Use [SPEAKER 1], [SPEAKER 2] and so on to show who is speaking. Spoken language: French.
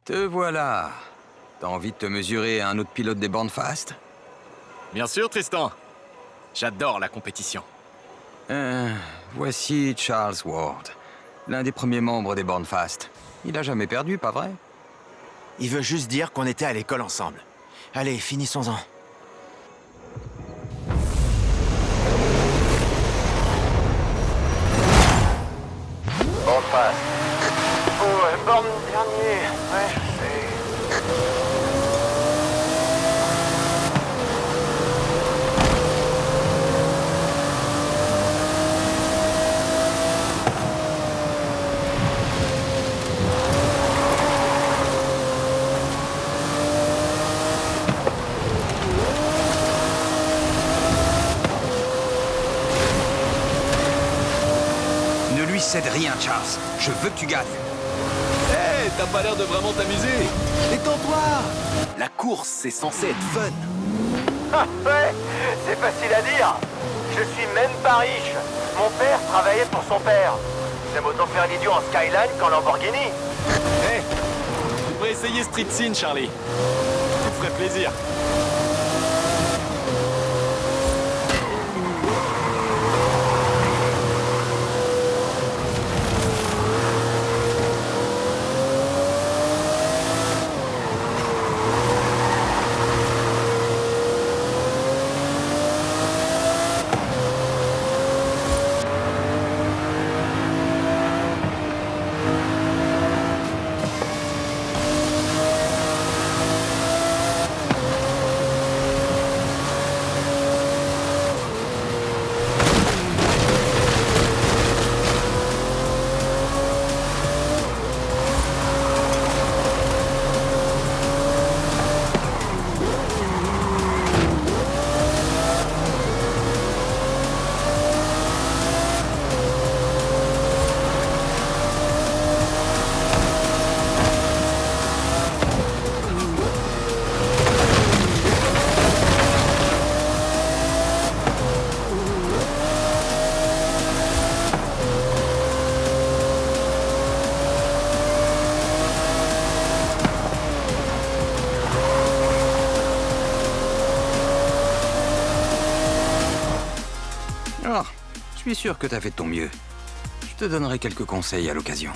[SPEAKER 1] Te voilà. T'as envie de te mesurer à un autre pilote des bornes fast?
[SPEAKER 2] Bien sûr, Tristan. J'adore la compétition.
[SPEAKER 1] Voici Charles Ward, l'un des premiers membres des bornes fast. Il a jamais perdu, pas vrai?
[SPEAKER 3] Il veut juste dire qu'on était à l'école ensemble. Allez, finissons-en.
[SPEAKER 4] Borne face. Oh, borne dernier. Ouais, je sais.
[SPEAKER 1] Ne lui cède rien, Charles. Je veux que tu gagnes.
[SPEAKER 2] Hé, t'as pas l'air de vraiment t'amuser. Détends-toi. La course, c'est censé être fun.
[SPEAKER 4] Ah, ouais, c'est facile à dire. Je suis même pas riche. Mon père travaillait pour son père. J'aime autant faire l'idiot en Skyline qu'en Lamborghini.
[SPEAKER 2] Hé, tu devrais essayer Street Scene, Charlie. Ça te ferait plaisir.
[SPEAKER 1] Oh, je suis sûr que t'as fait de ton mieux. Je te donnerai quelques conseils à l'occasion.